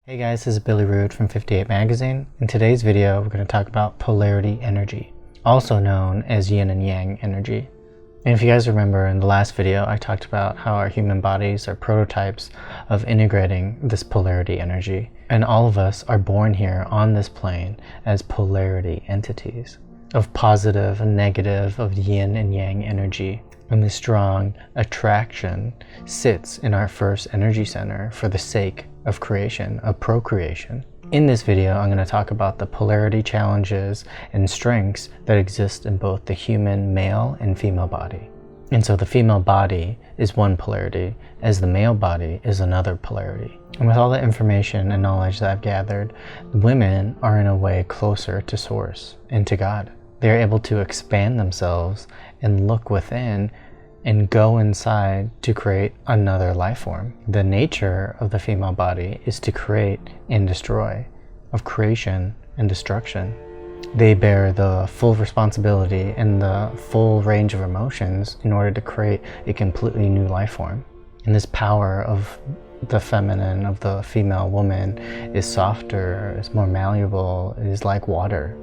Hey guys, this is Billy Rude from 58 Magazine. In today's video, we're going to talk about polarity energy, also known as yin and yang energy. And if you guys remember in the last video, I talked about how our human bodies are prototypes of integrating this polarity energy. And all of us are born here on this plane as polarity entities, of positive and negative, of yin and yang energy. And the strong attraction sits in our first energy center for the sake of creation, of procreation. In this video, I'm going to talk about the polarity challenges and strengths that exist in both the human male and female body. And so the female body is one polarity, as the male body is another polarity. And with all the information and knowledge that I've gathered, women are in a way closer to Source and to God. They're able to expand themselves and look within and go inside to create another life form. The nature of the female body is to create and destroy, of creation and destruction. They bear the full responsibility and the full range of emotions in order to create a completely new life form. And this power of the feminine, of the female woman, is softer, is more malleable, is like water.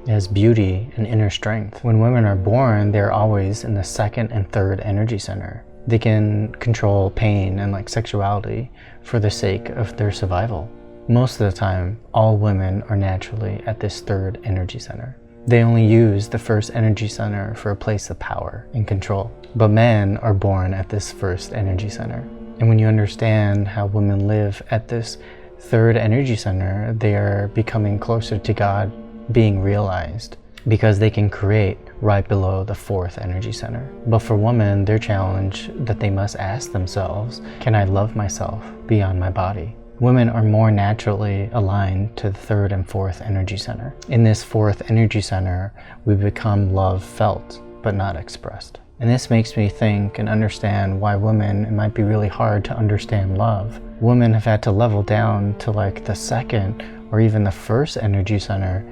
It has beauty and inner strength. When women are born, they're always in the second and third energy center. They can control pain and sexuality for the sake of their survival. Most of the time, all women are naturally at this third energy center. They only use the first energy center for a place of power and control. But men are born at this first energy center. And when you understand how women live at this third energy center, they are becoming closer to God being realized, because they can create right below the fourth energy center. But for women, their challenge that they must ask themselves, can I love myself beyond my body? Women are more naturally aligned to the third and fourth energy center. In this fourth energy center, we become love felt, but not expressed. And this makes me think and understand why women, it might be really hard to understand love. Women have had to level down to the second or even the first energy center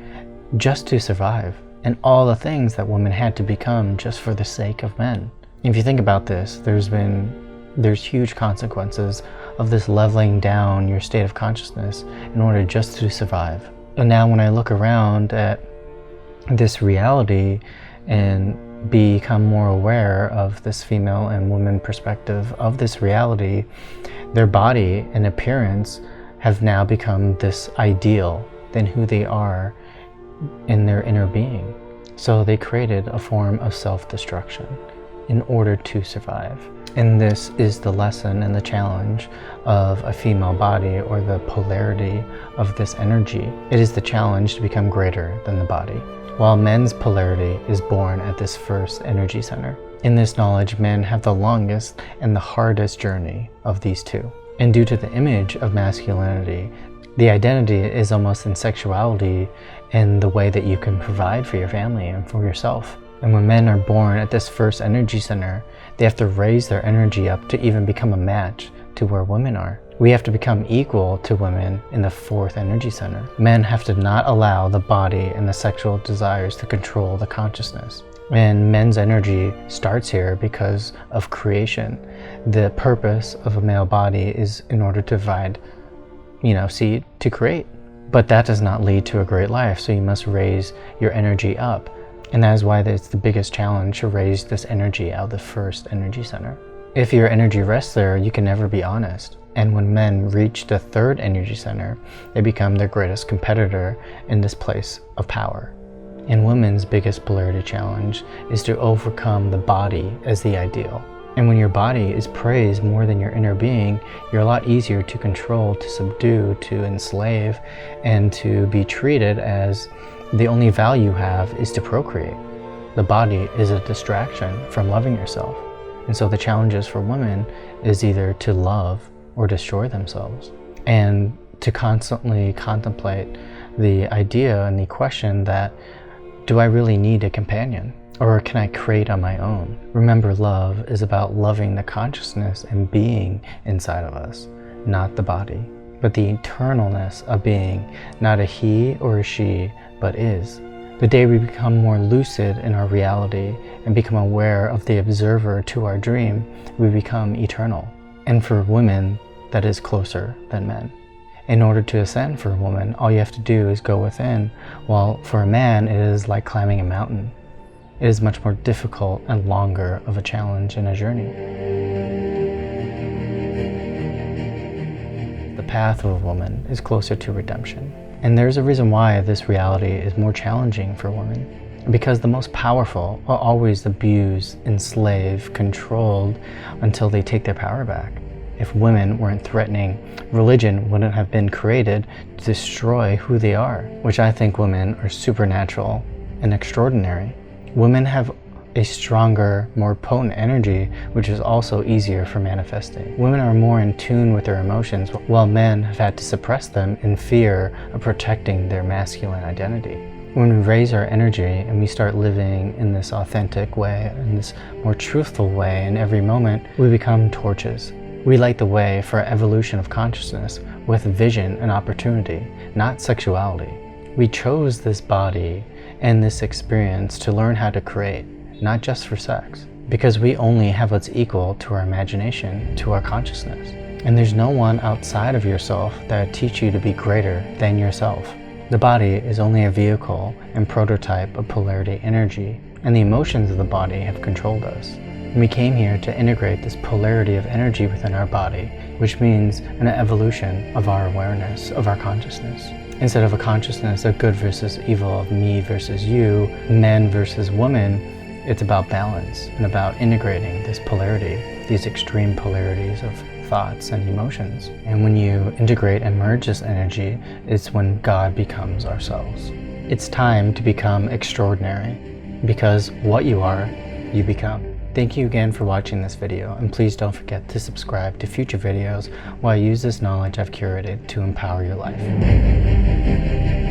just to survive, and all the things that women had to become just for the sake of men. If you think about this, there's huge consequences of this leveling down your state of consciousness in order just to survive. And now when I look around at this reality and become more aware of this female and woman perspective of this reality, their body and appearance have now become this ideal than who they are in their inner being. So they created a form of self-destruction in order to survive. And this is the lesson and the challenge of a female body, or the polarity of this energy. It is the challenge to become greater than the body. While men's polarity is born at this first energy center. In this knowledge, men have the longest and the hardest journey of these two. And due to the image of masculinity, the identity is almost in sexuality and the way that you can provide for your family and for yourself. And when men are born at this first energy center, they have to raise their energy up to even become a match to where women are. We have to become equal to women in the fourth energy center. Men have to not allow the body and the sexual desires to control the consciousness. And men's energy starts here because of creation. The purpose of a male body is in order to provide seed to create. But that does not lead to a great life, so you must raise your energy up. And that is why it's the biggest challenge to raise this energy out of the first energy center. If your energy rests there, you can never be honest. And when men reach the third energy center, they become their greatest competitor in this place of power. And women's biggest polarity challenge is to overcome the body as the ideal. And when your body is praised more than your inner being, you're a lot easier to control, to subdue, to enslave, and to be treated as the only value you have is to procreate. The body is a distraction from loving yourself. And so the challenges for women is either to love or destroy themselves. And to constantly contemplate the idea and the question that, do I really need a companion? Or can I create on my own? Remember, love is about loving the consciousness and being inside of us, not the body, but the eternalness of being, not a he or a she, but is. The day we become more lucid in our reality and become aware of the observer to our dream, we become eternal. And for women, that is closer than men. In order to ascend for a woman, all you have to do is go within, while for a man it is like climbing a mountain. It is much more difficult and longer of a challenge and a journey. The path of a woman is closer to redemption. And there's a reason why this reality is more challenging for women. Because the most powerful are always abused, enslaved, controlled until they take their power back. If women weren't threatening, religion wouldn't have been created to destroy who they are, which I think women are supernatural and extraordinary. Women have a stronger, more potent energy, which is also easier for manifesting. Women are more in tune with their emotions, while men have had to suppress them in fear of protecting their masculine identity. When we raise our energy and we start living in this authentic way, in this more truthful way in every moment, we become torches. We light the way for evolution of consciousness with vision and opportunity, not sexuality. We chose this body and this experience to learn how to create, not just for sex, because we only have what's equal to our imagination, to our consciousness. And there's no one outside of yourself that will teach you to be greater than yourself. The body is only a vehicle and prototype of polarity energy, and the emotions of the body have controlled us. And we came here to integrate this polarity of energy within our body, which means an evolution of our awareness, of our consciousness. Instead of a consciousness of good versus evil, of me versus you, men versus women, it's about balance and about integrating this polarity, these extreme polarities of thoughts and emotions. And when you integrate and merge this energy, it's when God becomes ourselves. It's time to become extraordinary, because what you are, you become. Thank you again for watching this video, and please don't forget to subscribe to future videos while I use this knowledge I've curated to empower your life.